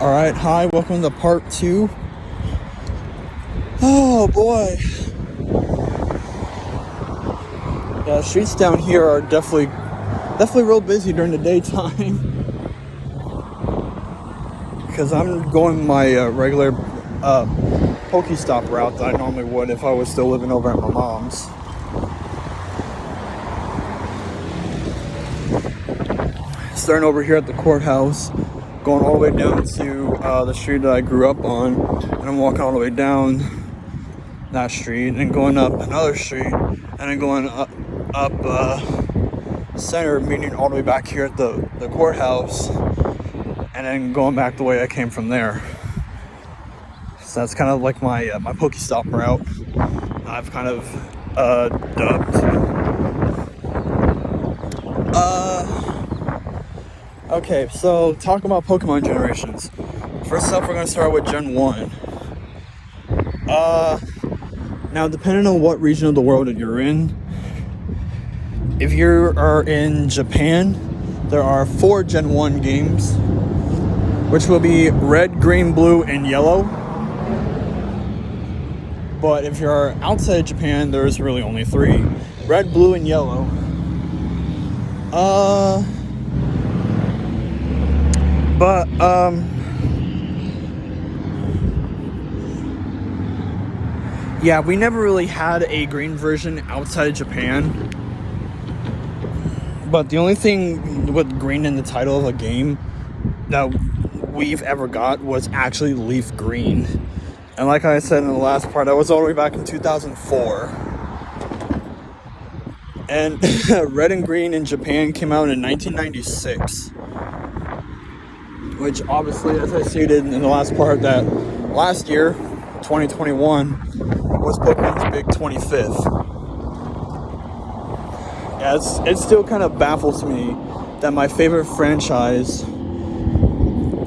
Alright, hi, welcome to part 2. Oh boy. Yeah, streets down here are definitely real busy during the daytime. Because I'm going my regular Pokestop route that I normally would if I was still living over at my mom's. Starting over here at the courthouse, going all the way down to the street that I grew up on, and I'm walking all the way down that street and going up another street, and then going up center, meeting all the way back here at the courthouse, and then going back the way I came from there. So that's kind of like my my Pokestop route. I've kind of dubbed. Okay, so talking about Pokemon generations. First up, we're gonna start with Gen 1. Now depending on what region of the world that you're in, if you are in Japan, there are 4 Gen 1 games, which will be red, green, blue, and yellow. But if you're outside Japan, there's really only 3. Red, blue, and yellow. Yeah, we never really had a green version outside of Japan. But the only thing with green in the title of a game that we've ever got was actually Leaf Green. And like I said in the last part, that was all the way back in 2004. And Red and Green in Japan came out in 1996. Which obviously, as I stated in the last part, that last year, 2021, was Pokemon's big 25th. Yeah, it still kind of baffles me that my favorite franchise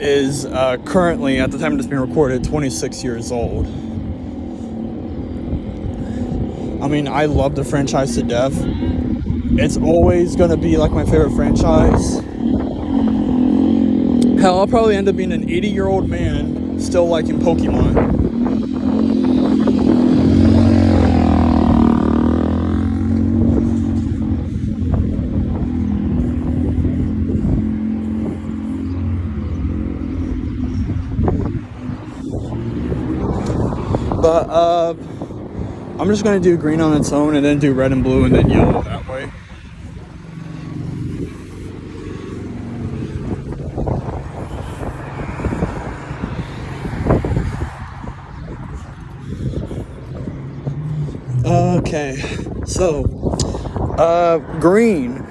is currently, at the time it's being recorded, 26 years old. I mean, I love the franchise to death. It's always going to be like my favorite franchise. Hell, I'll probably end up being an 80-year-old man still liking Pokemon. But I'm just going to do green on its own and then do red and blue and then yellow that way. Okay, so green,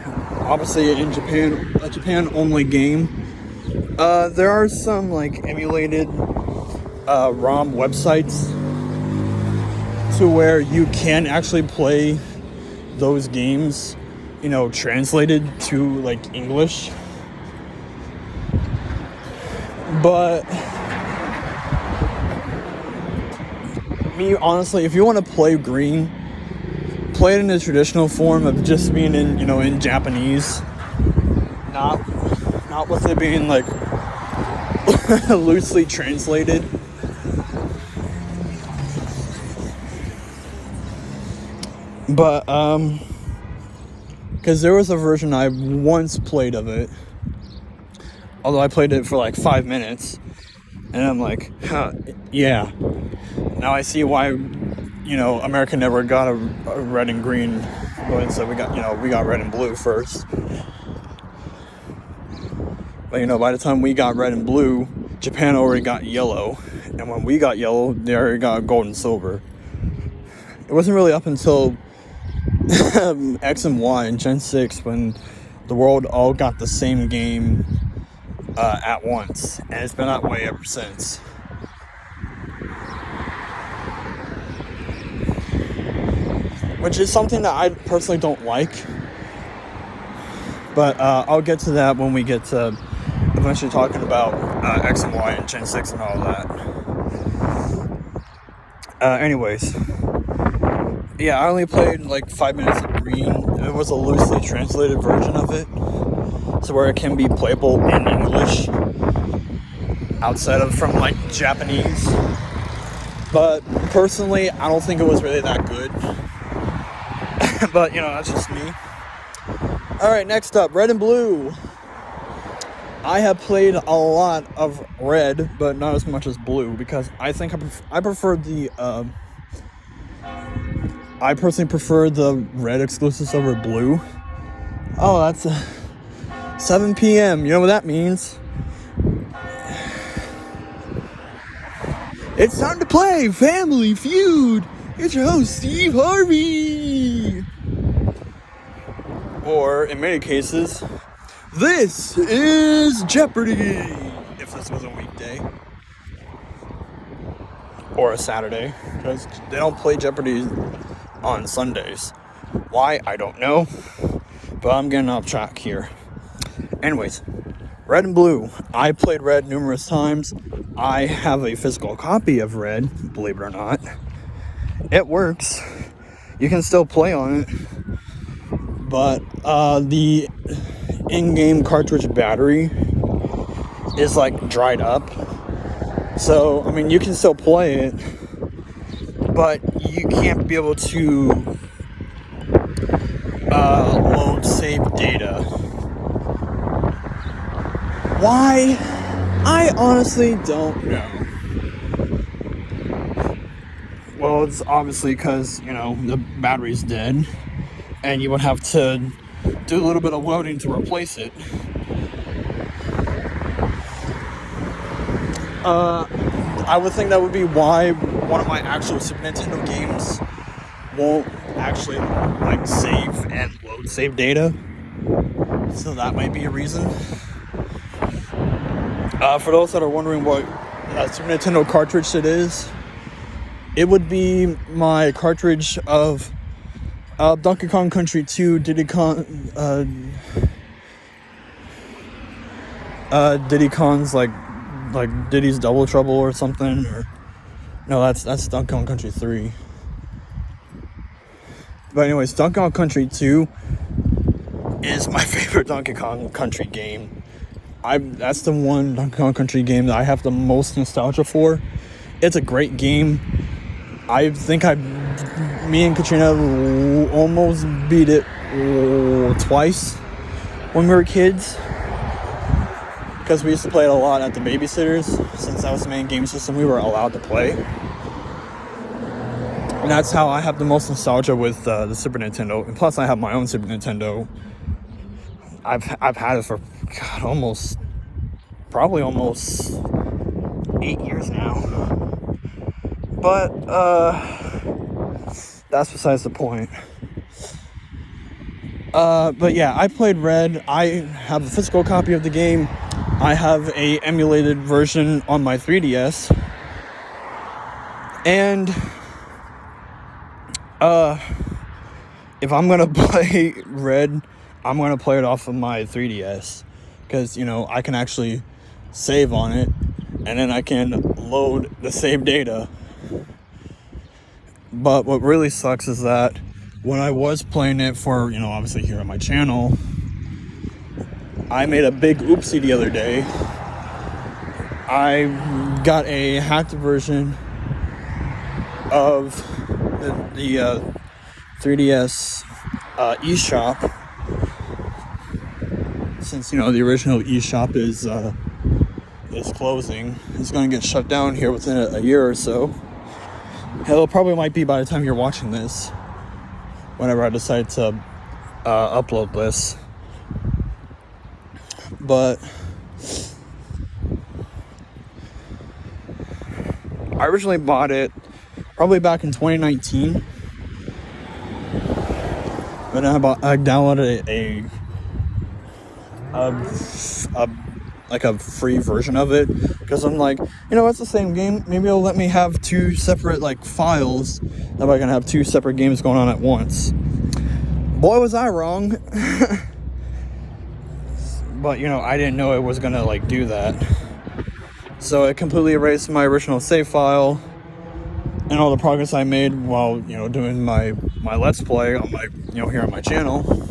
obviously in Japan, a Japan only game. There are some like emulated ROM websites to where you can actually play those games, you know, translated to like English. But me, honestly, if you want to play green, play it in the traditional form of just being in, you know, in Japanese, not with it being like loosely translated. But because there was a version I once played of it, although I played it for like 5 minutes, and I'm like, yeah, now I see why, you know, America never got a red and green, but instead we got red and blue first. But you know, by the time we got red and blue, Japan already got yellow, and when we got yellow, they already got gold and silver. It wasn't really up until X and Y in Gen 6 when the world all got the same game at once, and it's been that way ever since. Which is something that I personally don't like, but I'll get to that when we get to eventually talking about X and Y and Gen 6 and all that. Anyways, yeah, I only played like 5 minutes of green. It was a loosely translated version of it, so where it can be playable in English. outside of from like Japanese. But personally, I don't think it was really that good. But you know, that's just me. Alright, next up, Red and Blue. I have played a lot of Red, but not as much as Blue, because I think I prefer the I personally prefer the Red exclusives over Blue. Oh, that's 7 p.m. You know what that means? It's time to play Family Feud. It's your host, Steve Harvey. Or, in many cases, this is Jeopardy! If this was a weekday. Or a Saturday. Because they don't play Jeopardy on Sundays. Why? I don't know. But I'm getting off track here. Anyways, Red and Blue. I played Red numerous times. I have a physical copy of Red, believe it or not. It works. You can still play on it. But the in-game cartridge battery is like dried up. So, I mean, you can still play it, but you can't be able to load save data. Why? I honestly don't know. Well, it's obviously because, you know, the battery's dead, and you would have to do a little bit of loading to replace it. I would think that would be why one of my actual Super Nintendo games won't actually like save and load save data. So that might be a reason. For those that are wondering what Super Nintendo cartridge it is, it would be my cartridge of Donkey Kong Country 2, Diddy Kong's like Diddy's Double Trouble or something, or no, that's Donkey Kong Country 3. But anyways, Donkey Kong Country 2 is my favorite Donkey Kong Country game. That's the one Donkey Kong Country game that I have the most nostalgia for. It's a great game. I think me and Katrina almost beat it twice when we were kids, because we used to play it a lot at the babysitters, since that was the main game system we were allowed to play. And that's how I have the most nostalgia with the Super Nintendo. And plus, I have my own Super Nintendo. I've had it for probably almost 8 years now. But that's besides the point. But yeah, I played Red. I have a physical copy of the game. I have a emulated version on my 3DS. And if I'm gonna play Red, I'm gonna play it off of my 3DS, because, you know, I can actually save on it, and then I can load the save data. But what really sucks is that when I was playing it for, you know, obviously here on my channel, I made a big oopsie the other day. I got a hacked version of the 3DS eShop, since, you know, the original eShop is closing. It's going to get shut down here within a year or so. Hell, it probably might be by the time you're watching this, whenever I decide to upload this. But I originally bought it probably back in 2019. But I downloaded a free version of it, because I'm like, you know, it's the same game. Maybe it'll let me have two separate like files. That way I can have two separate games going on at once. Boy, was I wrong. But, you know, I didn't know it was gonna like do that. So it completely erased my original save file and all the progress I made while, you know, doing my Let's Play on my, you know, here on my channel.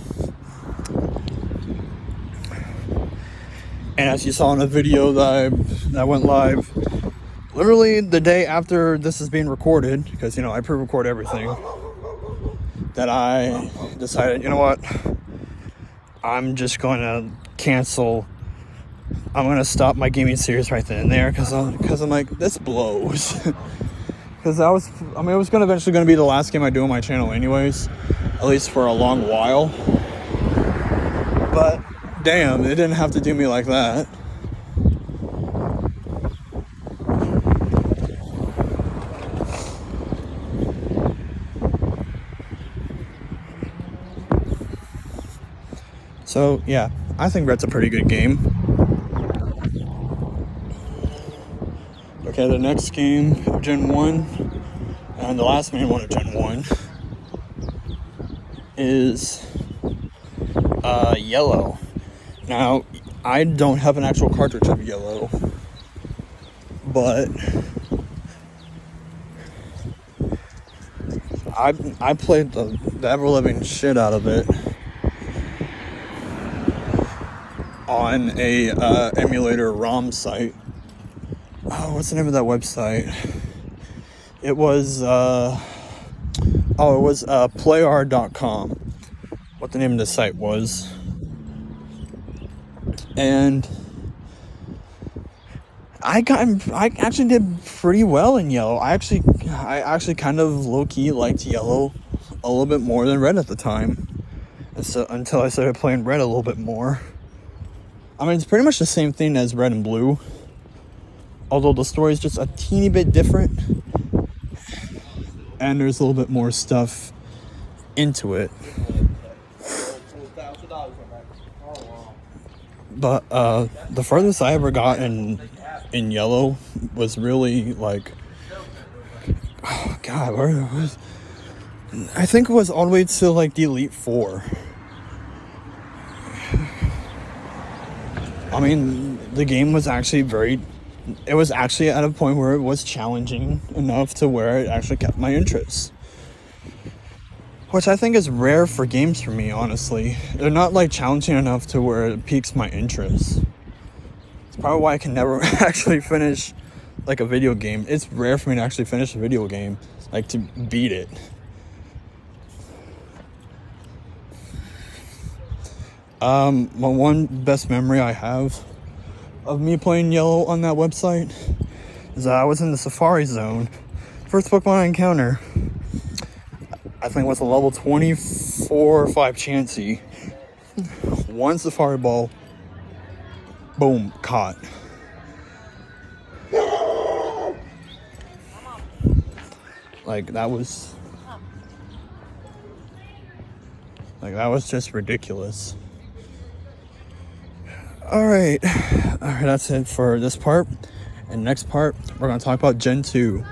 And as you saw in the video that went live, literally the day after this is being recorded, because, you know, I pre-record everything, that I decided, you know what, I'm just going to cancel. I'm going to stop my gaming series right then and there, because I'm like, this blows. Because it was eventually going to be the last game I do on my channel anyways, at least for a long while. But damn, it didn't have to do me like that. So yeah, I think Red's a pretty good game. Okay, the next game of Gen 1, and the last main one of Gen 1, is Yellow. Now, I don't have an actual cartridge of Yellow, but I played the ever-living shit out of it on a emulator ROM site. Oh, what's the name of that website? It was playr.com. What the name of the site was. And I actually did pretty well in Yellow. I actually kind of low-key liked Yellow a little bit more than Red at the time. And so, until I started playing Red a little bit more. I mean, it's pretty much the same thing as Red and Blue, although the story is just a teeny bit different, and there's a little bit more stuff into it. But the furthest I ever got in Yellow was really like, oh god, where was? I think it was all the way to like the Elite Four. I mean, the game was actually it was actually at a point where it was challenging enough to where it actually kept my interest. Which I think is rare for games for me, honestly. They're not like challenging enough to where it piques my interest. It's probably why I can never actually finish like a video game. It's rare for me to actually finish a video game, like to beat it. My one best memory I have of me playing Yellow on that website is that I was in the Safari Zone. First Pokemon I encounter, I think it was a level 24 or 5 Chansey. One Safari Ball. Boom, caught. Like that was just ridiculous. Alright, that's it for this part. And next part, we're going to talk about Gen 2.